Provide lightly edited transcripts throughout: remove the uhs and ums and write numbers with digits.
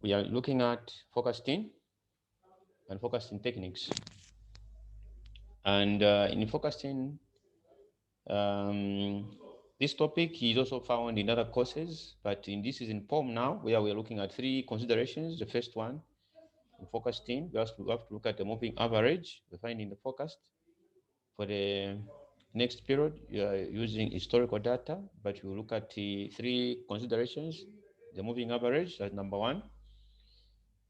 We are looking at forecasting and forecasting techniques. And in forecasting, um, this topic is also found in other courses, but in this is in POM now, where we are looking at three considerations. The first one, in forecasting, we have to look at the moving average we find in the forecast. For the next period, you are using historical data, but you look at the three considerations. The moving average, that's number one.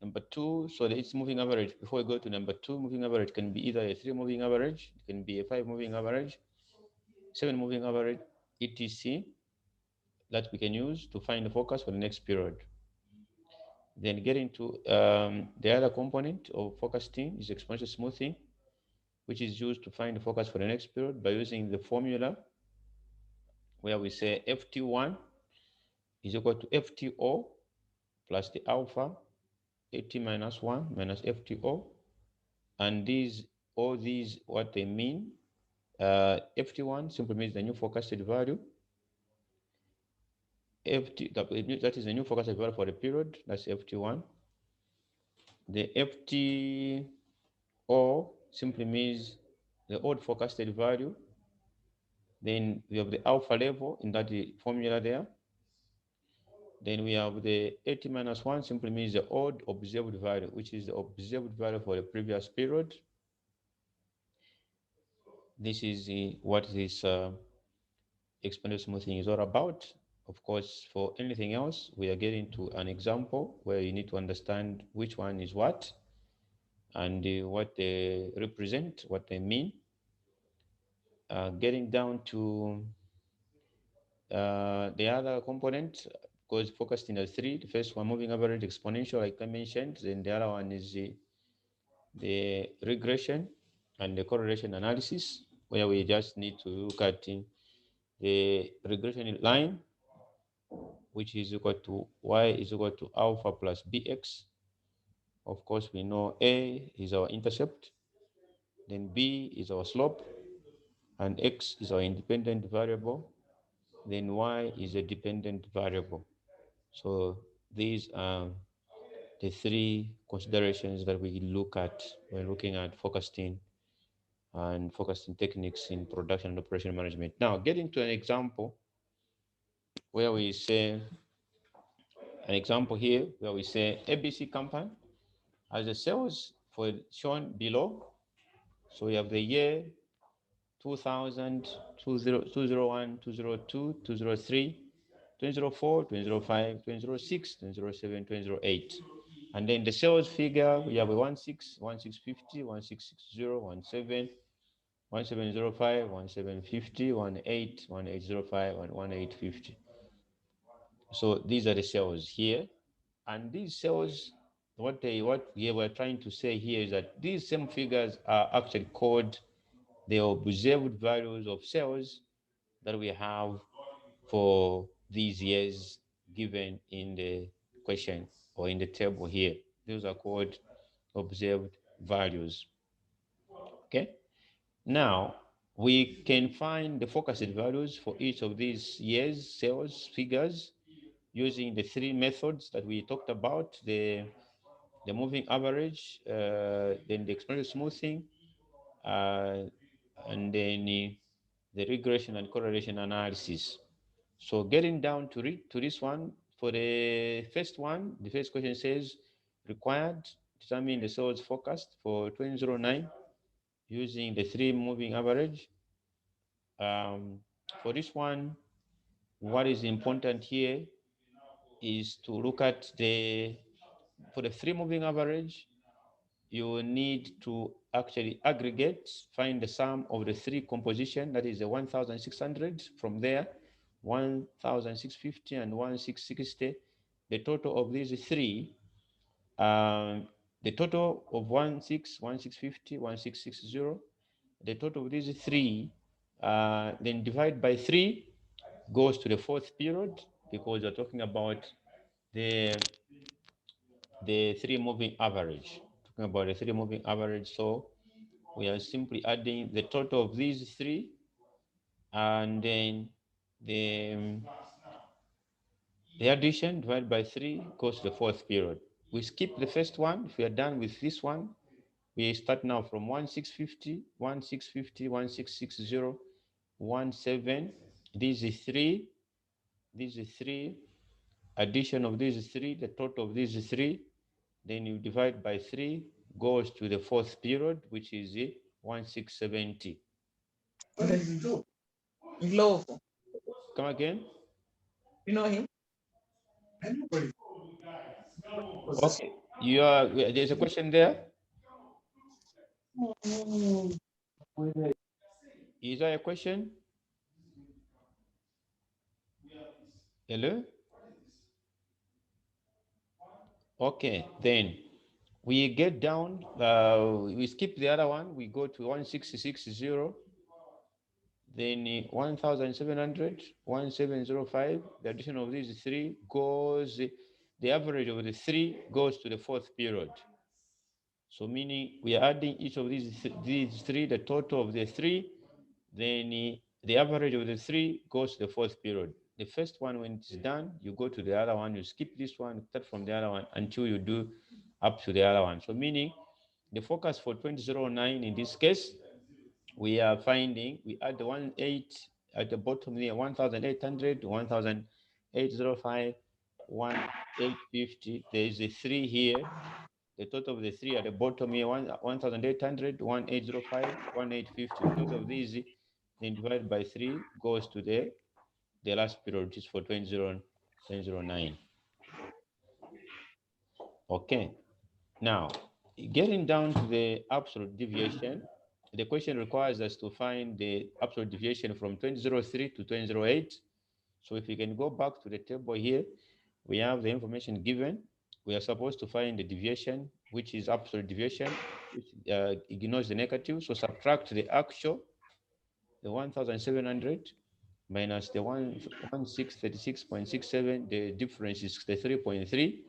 Number two, so it's moving average. Before we go to number two, moving average can be either a three moving average, it can be a five moving average, seven moving average, etc. that we can use to find the forecast for the next period. Then getting to the other component of forecasting is exponential smoothing, which is used to find the forecast for the next period by using the formula where we say FT1 is equal to FTO plus the alpha AT minus 1 minus FTO. And all these, what they mean, FT1 simply means the new forecasted value. That is the new forecasted value for the period, that's FT1. The FTO simply means the old forecasted value. Then we have the alpha level in that formula there. Then we have the 80 minus 1 simply means the odd observed value, which is the observed value for the previous period. This is what this exponential smoothing is all about. Of course, for anything else, we are getting to an example where you need to understand which one is what and what they represent, what they mean. Getting down to the other component, because focused in the three. The first one, moving average exponential, like I mentioned. Then the other one is the regression and the correlation analysis, where we just need to look at the regression line, which is equal to y is equal to alpha plus bx. Of course, we know a is our intercept, then b is our slope, and x is our independent variable, then y is a dependent variable. So these are the three considerations that we look at when looking at forecasting and forecasting techniques in production and operation management. Now, getting to an example where we say, an example here where we say ABC company has the sales for shown below. So we have the year 2000, 2001, 202, 203, 2004, 2005, 2006, 2007, 2008. And then the sales figure, we have a 16, 1650, 1660, 17, 1705, 1750, 18, 1805, and 1850. So these are the cells here. And these cells, what we were trying to say here is that these same figures are actually called the observed values of cells that we have for these years given in the question or in the table here. Those are called observed values. Okay. Now we can find the forecasted values for each of these years, sales figures, using the three methods that we talked about: the moving average, then the exponential smoothing, uh, and then the regression and correlation analysis. So getting down to this one, for the first one, the first question says required determine the sales forecast for 2009 using the three moving average. For this one, what is important here is to look at for the three moving average, you need to actually aggregate, find the sum of the three composition, that is the 1,600 from there, 1,650 and 1,660. The total of these three, the total of 1,650, 1,660, the total of these three, then divide by three, goes to the fourth period, because we're talking about the three moving average. Talking about the three moving average, so we are simply adding the total of these three, and then the addition divided by three goes to the fourth period. we skip the first one. If we are done with this one, we start now from 1650, 1650, 1660, 17. These is three. These is three. Addition of these three, the total of these three. Then you divide by 3, goes to the fourth period, which is 1670. Come again? You know him? Okay. You are, there's a question there. Is there a question? Hello? Okay, then we get down, we skip the other one, we go to 1660, then 1700, 1705. The addition of these three goes, the average of the three goes to the fourth period. So meaning we are adding each of these three, the total of the three, then the average of the three goes to the fourth period. The first one, when it's done, you go to the other one, you skip this one, start from the other one until you do up to the other one. So meaning the focus for 2009 in this case, we are finding, we add the 18 at the bottom here, 1800, 1805, 1850. There is a 3 here. The total of the 3 at the bottom here, 1800, 1805, 1850. The total of these, then divided by 3 goes to the last period, which is for 2009. Okay. Now, getting down to the absolute deviation, the question requires us to find the absolute deviation from 2003 to 2008. So if we can go back to the table here, we have the information given. We are supposed to find the deviation, which is absolute deviation, which ignores the negative. So subtract the actual, the 1700, minus the 1636.67, the difference is 63.3.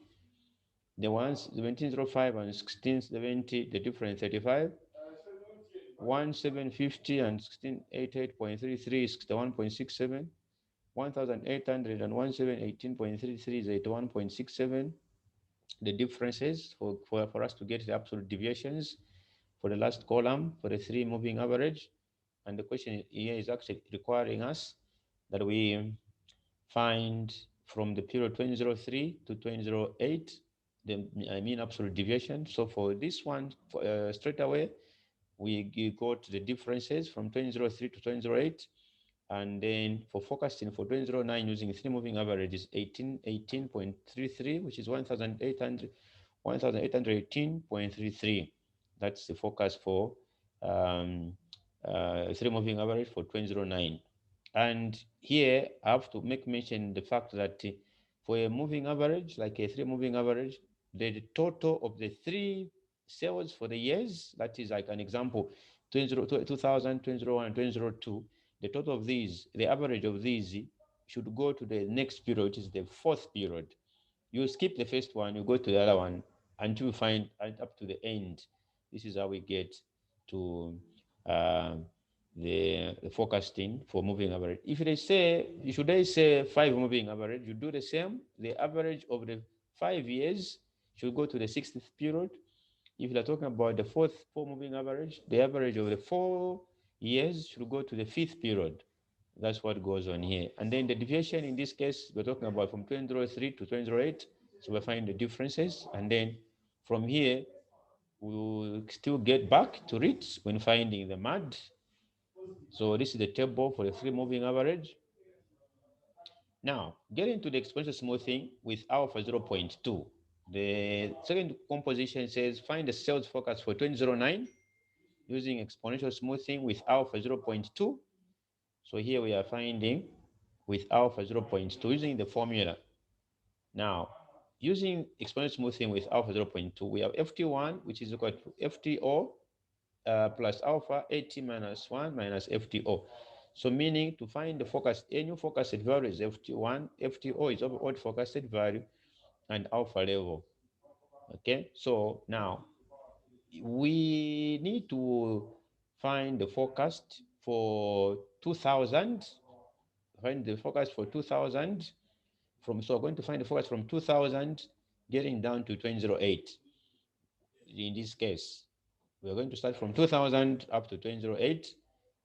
The ones 1705 and 1670, the difference 35. 1750 and 1688.33 is 61.67. 1800 and 1718.33 is 81.67. The differences for us to get the absolute deviations for the last column for the three moving average. And the question here is actually requiring us that we find from the period 2003 to 2008 the mean absolute deviation. So for this one, straight away, we go to the differences from 2003 to 2008. And then for forecasting for 2009 using three moving average is 18.33, which is 1818.33. That's the forecast for um, three moving average for 2009. And here I have to make mention the fact that for a moving average, like a three moving average, the total of the three sales for the years, that is like an example, 2001, 2001, and 2002, the total of these, the average of these should go to the next period, which is the fourth period. You skip the first one, you go to the other one until you find up to the end. This is how we get to um, the forecasting for moving average. If they say, should they say 5 moving average, you do the same. The average of the 5 years should go to the 60th period. If you're talking about the four moving average, the average of the 4 years should go to the 5th period. That's what goes on here. And then the deviation in this case, we're talking about from 2003 to 2008. So we find the differences. And then from here, we'll still get back to it when finding the MAD. So this is the table for the three moving average. Now, getting to the exponential smoothing with alpha 0.2. The second composition says find the sales forecast for 2009 using exponential smoothing with alpha 0.2. So here we are finding with alpha 0.2 using the formula. Now, using exponential smoothing with alpha 0.2, we have FT1, which is equal to FTO plus alpha AT minus 1 minus FTO. So meaning to find the focus, any forecasted value is FT1, FTO is odd forecasted value, and alpha level. Okay, so now we need to find the forecast for 2000, find the forecast for 2000 from, so we're going to find the forecast from 2000 getting down to 2008. In this case, we're going to start from 2000 up to 2008.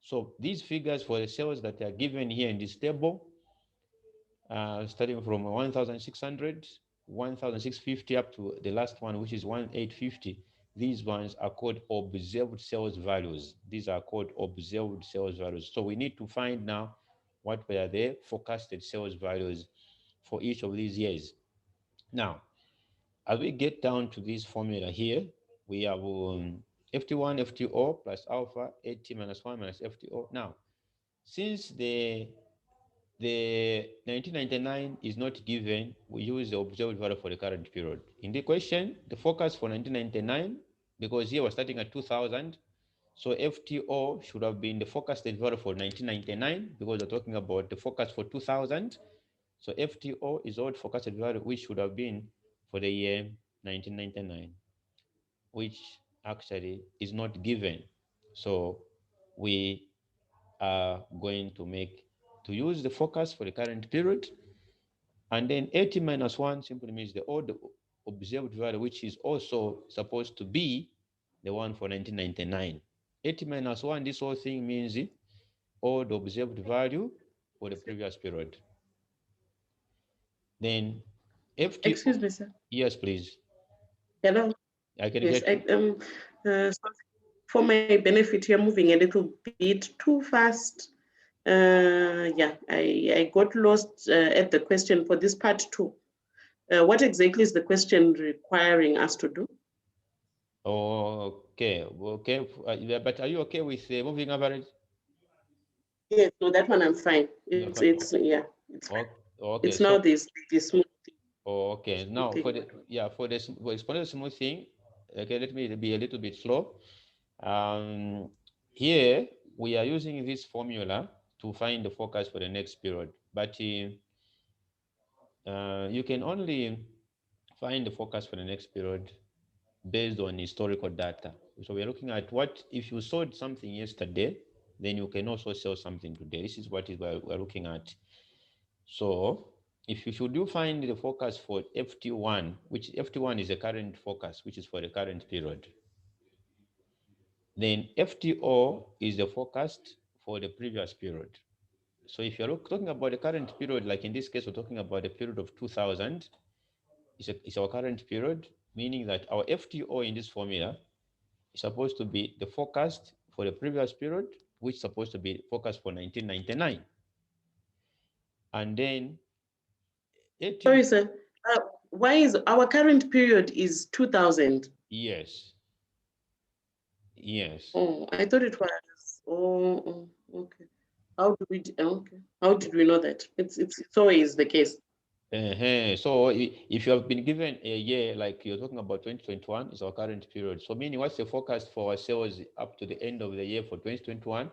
So these figures for the cells that are given here in this table, starting from 1600, 1650 up to the last one, which is 1850. These ones are called observed sales values. These are called observed sales values. So we need to find now what were the forecasted sales values for each of these years. Now, as we get down to this formula here, we have FT1, FTO plus alpha, AT minus 1 minus FTO. Now, since the 1999 is not given, we use the observed value for the current period. In the question, the focus for 1999, because here we're starting at 2000, so FTO should have been the forecasted value for 1999 because we're talking about the focus for 2000. So FTO is old forecasted value, which should have been for the year 1999, which actually is not given. So we are going to use the focus for the current period. And then 80 minus 1 simply means the old observed value, which is also supposed to be the one for 1999. 80 minus 1, this whole thing means old observed value for the previous period. Then FTO, Excuse me, sir. yes, please. Hello. I can Yes, get you. so for my benefit, you're moving a little bit too fast. Yeah, I got lost at the question for this part two. What exactly is the question requiring us to do? Okay, okay. Yeah, but are you okay with moving average? Yes, no, that one I'm fine. You're It's fine. it's yeah, it's fine. Okay, It's now so this okay. smooth Now for thing. the yeah for this for exponential smooth thing, okay. Let me be a little bit slow. Here we are using this formula to find the focus for the next period, but you can only find the focus for the next period based on historical data. So we're looking at what if you sold something yesterday, then you can also sell something today. This is what we're looking at. So if you should you find the focus for FT1, which FT1 is the current focus, which is for the current period, then FTO is the forecast for the previous period. So if you're talking about the current period, like in this case, we're talking about the period of 2000, it's our current period, meaning that our FTO in this formula is supposed to be the forecast for the previous period, which is supposed to be forecast for 1999. And then 80, Sorry, sir. Why is our current period is 2000? yes, yes. Oh, I thought it was. Okay. How do we? Okay. How did we know that? It's always the case. So if you have been given a year, like you're talking about 2021, is our current period. So meaning what's the forecast for our sales up to the end of the year for 2021?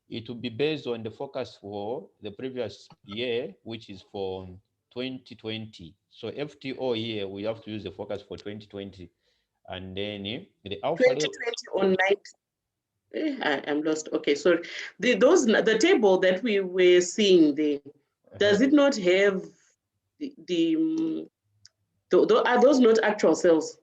It will be based on the forecast for the previous year, which is for 2020. So FTO here, we have to use the forecast for 2020. And then the alpha level, 2020 on 9. I'm lost. Okay, so the table that we were seeing there, does it not have are those not actual cells?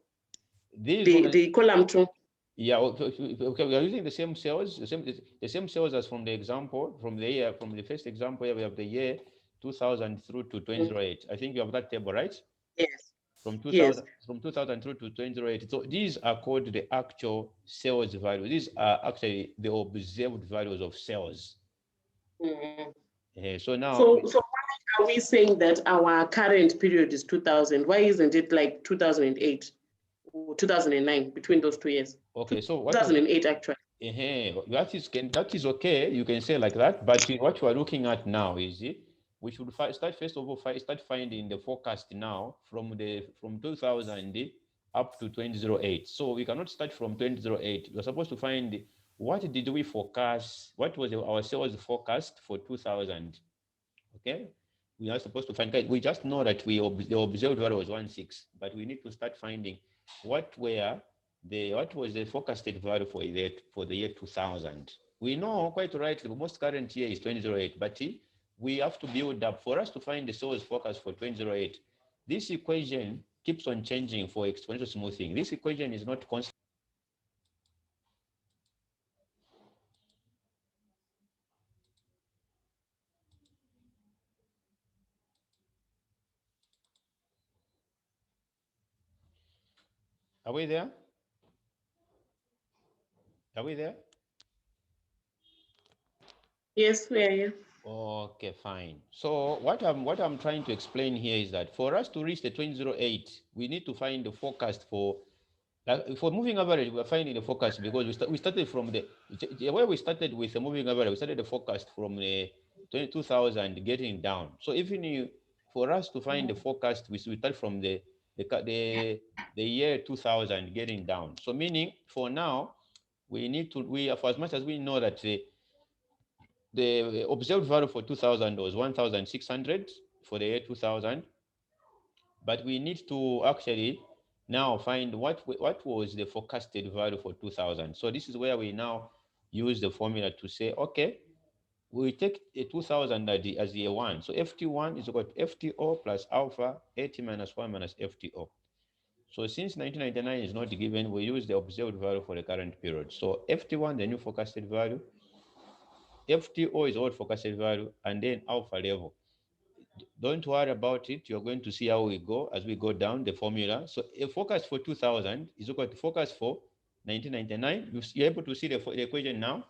these The one, the column two. yeah, okay, we are using the same cells, the same cells as from the example, from the year, from the first example here, we have the year 2000 through to Mm, 2008. I think you have that table, right? yes, From yes. 2000 through to 2008. So these are called the actual sales value. These are actually the observed values of sales. Mm. So now, So why are we saying that our current period is 2000? Why isn't it like 2008 or 2009 between those 2 years? okay, so what was 2008 actually. that is okay. You can say like that. But what you are looking at now is we should start first of all start finding the forecast now from 2000 up to 2008. So we cannot start from 2008. We're supposed to find what did we forecast? What was our sales forecast for 2000? Okay, we are supposed to find. We just know that the observed value was 16, but we need to start finding what was the forecasted value for the year 2000. We know quite rightly the most current year is 2008, but we have to build up for us to find the sales forecast for 2008. This equation keeps on changing for exponential smoothing. This equation is not constant. Are we there? Are we there? Yes, we are here. Okay, fine. So what I'm trying to explain here is that for us to reach the 2008, we need to find the forecast for, like, for moving average. We're finding the forecast because we started from the way we started with the moving average. We started the forecast from the 2000 getting down. So even for us to find the forecast, we start from the the year 2000 getting down. So meaning for now we need to, for as much as we know that the observed value for 2000 was 1600 for the year 2000, but we need to actually now find what was the forecasted value for 2000. So this is where we now use the formula to say, okay, we take a 2000 as year one. So FT1 is equal to FTO plus alpha 80 minus 1 minus FTO. So since 1999 is not given, we use the observed value for the current period. So FT1, the new forecasted value, FTO is old forecasted value, and then alpha level. Don't worry about it. You're going to see how we go as we go down the formula. So a forecast for 2000 is equal to forecast for 1999. You're able to see the equation now.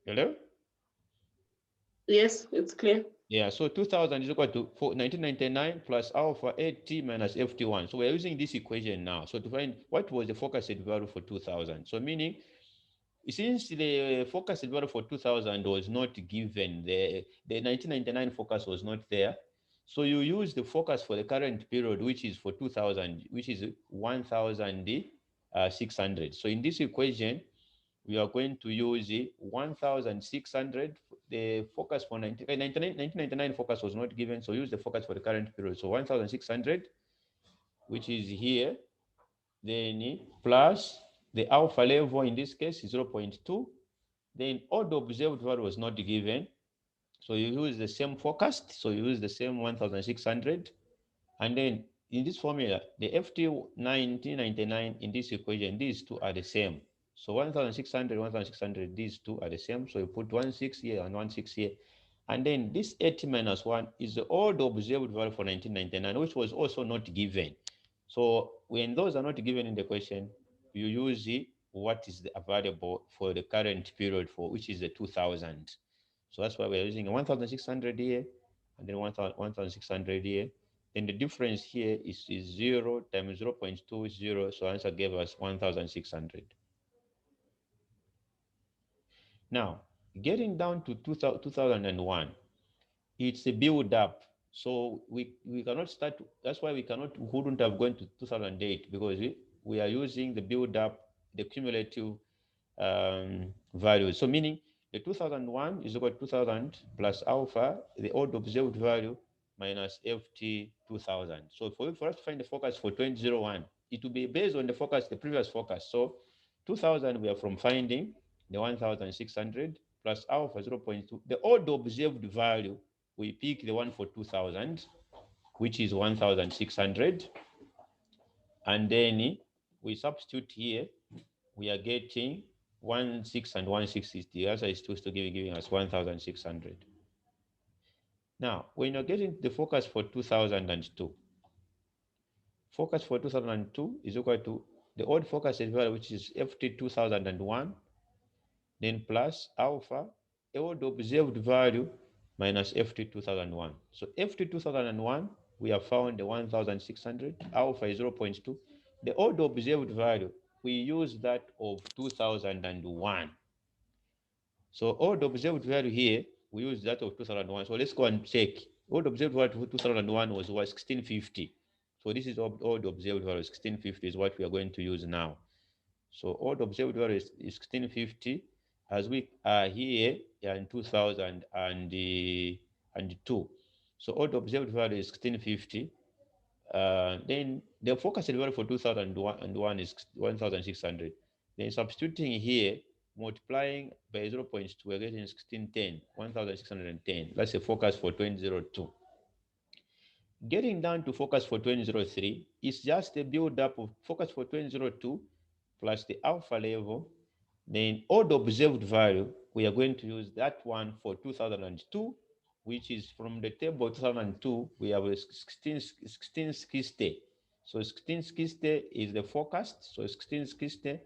Hello? Yes, it's clear. Yeah, so 2000 is equal to 1999 plus alpha 80 minus FT1. So we're using this equation now. So to find what was the forecasted value for 2000. So meaning, since the forecasted value for 2000 was not given, the 1999 forecast was not there. So you use the forecast for the current period, which is for 2000, which is 1600. So in this equation, we are going to use 1600. The focus for 1999 focus was not given, so use the focus for the current period. So 1600, which is here, then plus the alpha level in this case is 0.2. Then all the observed value was not given, so you use the same forecast, so you use the same 1600. And then in this formula, the FT 1999 in this equation, these two are the same. So 1600, 1600, these two are the same. So you put 16 here and 16 here. And then this 80 minus 1 is all the observed value for 1999, which was also not given. So when those are not given in the question, you use what is available for the current period, for which is the 2000. So that's why we're using 1600 here and then 1600 here. Then the difference here is 0 times 0.20. So answer gave us 1600. Now, getting down to 2001, it's a build up. So we cannot start. That's why we cannot, wouldn't have gone to 2008, because we are using the build up, the cumulative value. So meaning the 2001 is equal to 2000 plus alpha, the odd observed value, minus FT 2000. So for us to find the forecast for 2001, it will be based on the forecast, the previous forecast. So 2000, we are from finding the 1600 plus alpha 0.2. The odd observed value, we pick the one for 2000, which is 1600. And then we substitute here, we are getting 16 and 160. The answer is two, to giving us 1600. Now, when you're getting the focus for 2002, focus for 2002 is equal to the old focus value, which is FT 2001, then plus alpha, old observed value, minus FT 2001. So FT 2001, we have found the 1600, alpha is 0.2. The old observed value, we use that of 2001. So all the observed value here, we use that of 2001. So let's go and check. All the observed value for 2001 was 1650. So this is all the observed value. 1650 is what we are going to use now. So all the observed value is 1650, as we are here in 2002. So all the observed value is 1650. Then the forecasted value for 2001 is 1600. Then substituting here, multiplying by 0.2, we're getting 1610, 1610. That's a forecast for 2002. Getting down to focus for 2003 is just a build up of focus for 2002 plus the alpha level. Then odd observed value, we are going to use that one for 2002, which is from the table 2002, we have a 1660. So 1660 is the forecast. So 1660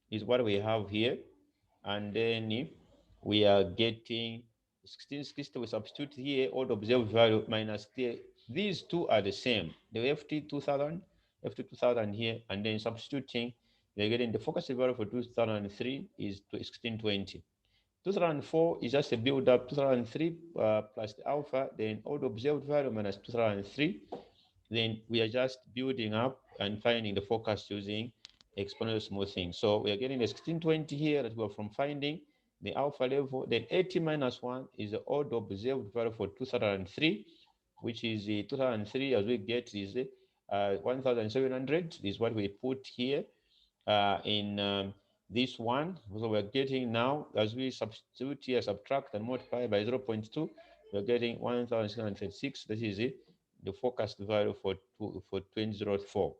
is what we have here. And then we are getting 1660, we substitute here, odd observed value minus the, these two are the same. The FT2000 here, and then substituting, we're getting the focus value for 2003 is 1620. 2004 is just a build up, 2003 plus the alpha, then odd observed value minus 2003. Then we are just building up and finding the forecast using exponential smoothing. So we are getting the 1620 here that we are from finding the alpha level. Then 80 minus 1 is the odd observed value for 2003, which is the 2003 as we get is 1700 is what we put here in this one. So we're getting now, as we substitute here, subtract and multiply by 0.2, we're getting 1636. This is it, the forecast value for 2004.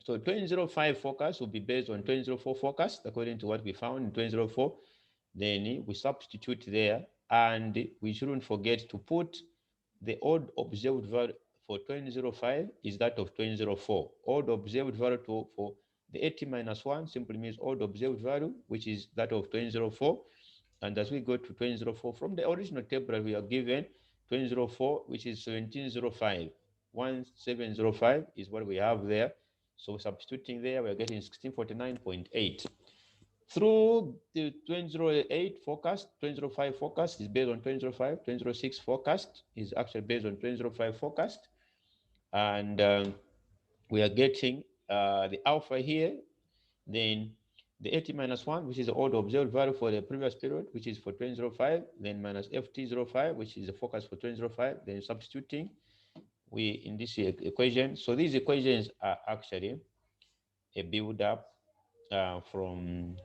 So 2005 forecast will be based on 2004 forecast according to what we found in 2004. Then we substitute there, and we shouldn't forget to put the odd observed value for 2005 is that of 2004. Odd observed value for the 80 minus 1 simply means odd observed value, which is that of 2004. And as we go to 2004, from the original table that we are given, 2004, which is 1705, 1705 is what we have there. So substituting there, we're getting 1649.8. Through the 2008 forecast, 2005 forecast is based on 2005, 2006 forecast is actually based on 2005 forecast. And we are getting the alpha here, then the 80 minus 1, which is the odd observed value for the previous period, which is for 2005, then minus FT05, which is the forecast for 2005, then substituting we in this equation. So these equations are actually a build up from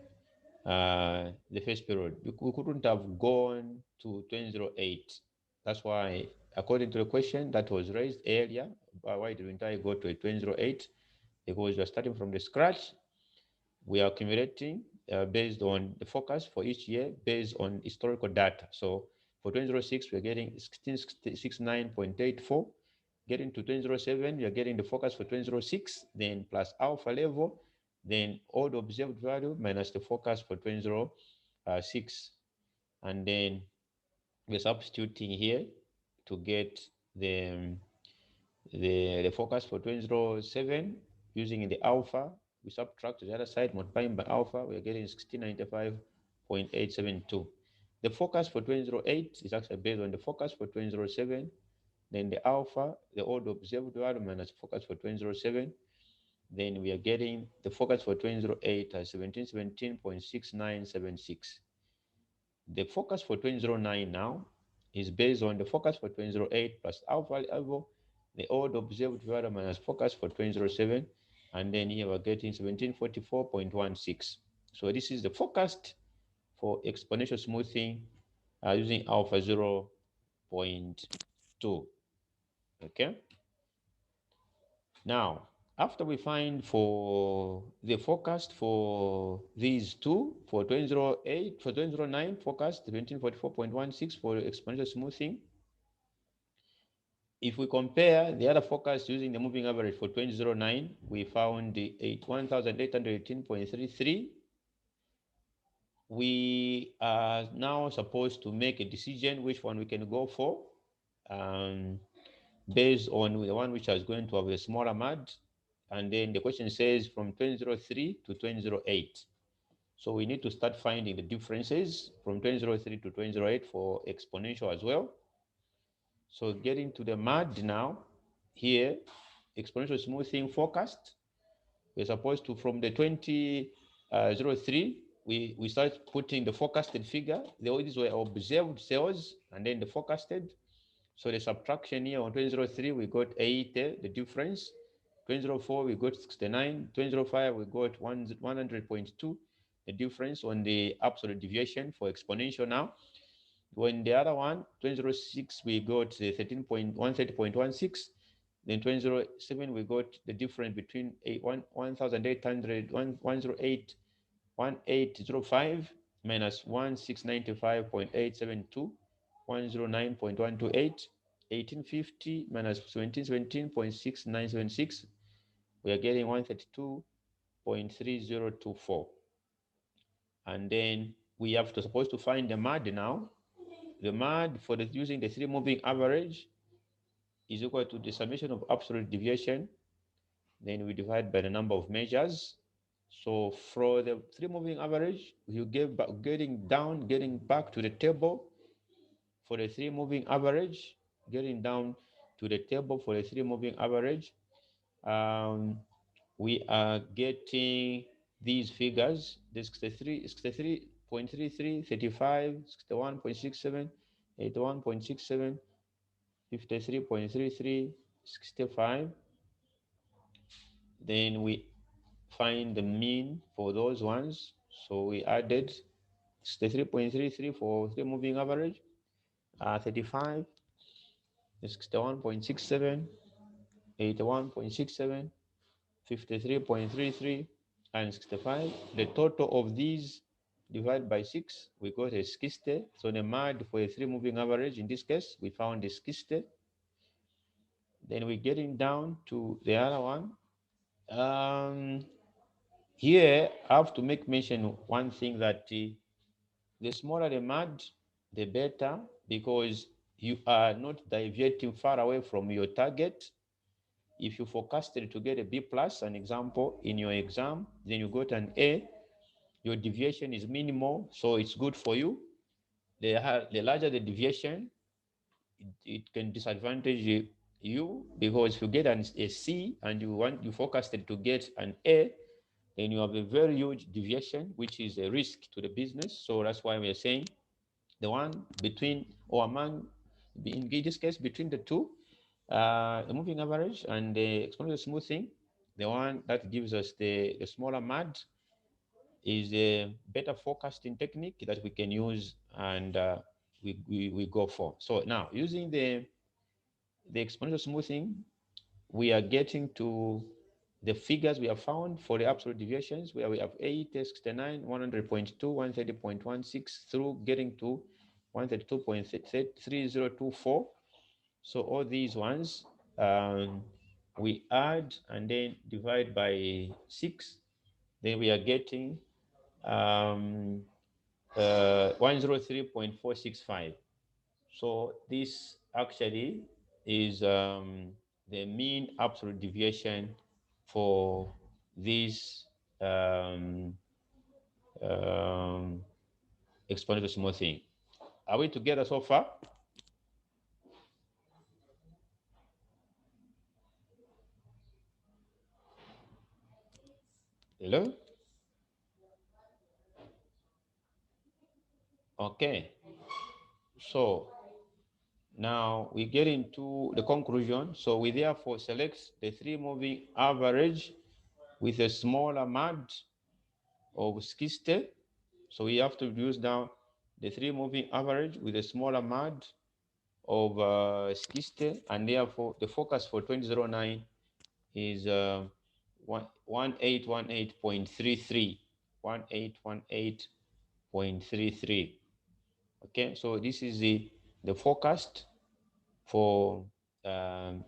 the first period. We couldn't have gone to 2008. That's why, according to the question that was raised earlier, why didn't I go to 2008? Because you're starting from the scratch. We are accumulating based on the forecast for each year based on historical data. So for 2006, we're getting 1669.84. Getting to 2007, we are getting the forecast for 2006, then plus alpha level, then odd observed value minus the forecast for 2006. And then we're substituting here to get the forecast for 2007 using the alpha. We subtract the other side, multiplying by alpha, we're getting 1695.872. The forecast for 2008 is actually based on the forecast for 2007, then the alpha, the odd observed value minus focus for 2007. Then we are getting the focus for 2008 as 1717.6976. The focus for 2009 now is based on the focus for 2008 plus alpha level, the odd observed value minus focus for 2007. And then here we're getting 1744.16. So this is the forecast for exponential smoothing using alpha 0.2. Okay. Now, after we find for the forecast for these two, for 2008, for 2009 forecast, 1744.16 for exponential smoothing. If we compare the other forecast using the moving average for 2009, we found the 1818.33. We are now supposed to make a decision which one we can go for. Based on the one which is going to have a smaller MAD. And then the question says from 2003 to 2008. So we need to start finding the differences from 2003 to 2008 for exponential as well. So getting to the MAD now, here, exponential smoothing forecast, we're supposed to, from the 2003, we start putting the forecasted figure. These were observed cells and then the forecasted. So the subtraction here on 2003, we got 80, the difference. 2004, we got 69. 2005, we got 100.2, the difference on the absolute deviation for exponential now. When the other one, 2006, we got 130.16, Then 2007, we got the difference between 1,800, 108, 1805 minus 1695.872, 109.128, 1850 minus 1717.6976. We are getting 132.3024. And then we have to supposed to find the MAD now. The MAD for using the three moving average is equal to the summation of absolute deviation. Then we divide by the number of measures. So for the three moving average, you get back, getting back to the table for the three moving average, getting down to the table for the three moving average. We are getting these figures: the 63.33, 35, 61.67, 81.67, 53.33, 65. Then we find the mean for those ones. So we added 63.33 for three moving average, 35, 61.67, 81.67, 53.33, and 65. The total of these divided by 6, we got a 60. So the MAD for a three moving average, in this case, we found a 60. Then we're getting down to the other one. Here, I have to make mention one thing that the smaller the MAD, the better, because you are not deviating far away from your target. If you forecasted to get a B plus, an example, in your exam, then you got an A, your deviation is minimal, so it's good for you. The larger the deviation, it can disadvantage you, because if you get a C and you forecasted to get an A, then you have a very huge deviation, which is a risk to the business. So that's why we are saying the one between or among, in this case, between the two, the moving average and the exponential smoothing, the one that gives us the smaller MAD is a better forecasting technique that we can use, and we go for. So now, using the exponential smoothing, we are getting to the figures we have found for the absolute deviations, where we have 80, 69, 100.2, 130.16 through getting to 132.3024. So all these ones, we add and then divide by 6. Then we are getting 103.465. So this actually is the mean absolute deviation for this um, um, exponential smoothing. Are we together so far? Hello? Okay. So now we get into the conclusion. So we therefore select the three moving average with a smaller MAD of 60. So we have to use now the three moving average with a smaller MAD of 60, and therefore the focus for 2009 is 1818.33. 1818.33. Okay, so this is the forecast for the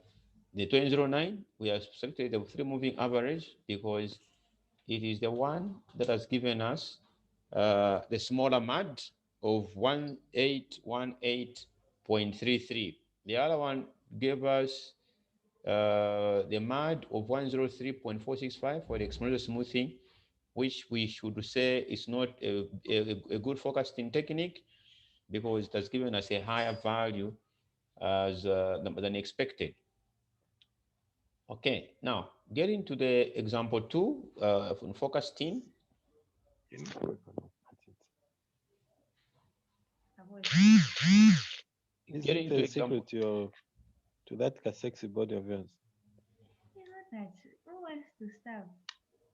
2009. We have selected the three moving average because it is the one that has given us the smaller MAD of 1818.33. The other one gave us the MAD of 103.465 for the exponential smoothing, which we should say is not a good forecasting technique, because it has given us a higher value as than expected. Okay, now getting to the example 2 from forecasting. Is Getting it to a example. secret to that sexy body of yours? You know that who wants to starve?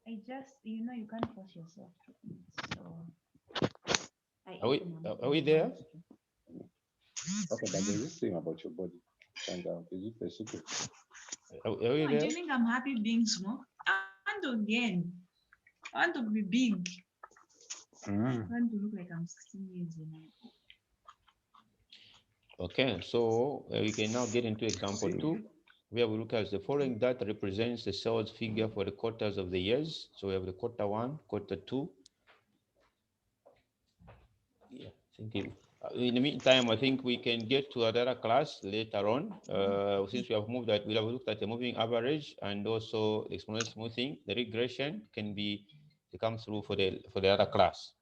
I just, you can't force yourself to eat. So I Are eat we, when are we there? want to. Okay, but there's this thing about your body. Find out. Is it a secret? Are we Oh, do there? you think I'm happy being small? I want to gain. I want to be big. I want to look like I'm 16 years old. Okay, so we can now get into example 2, where we look at the following data represents the sales figure for the quarters of the years. So we have the quarter 1, quarter 2. Yeah, thank you. In the meantime, I think we can get to another class later on. Since we have moved that, we have looked at the moving average and also the exponential smoothing. The regression can be to come through for the other class.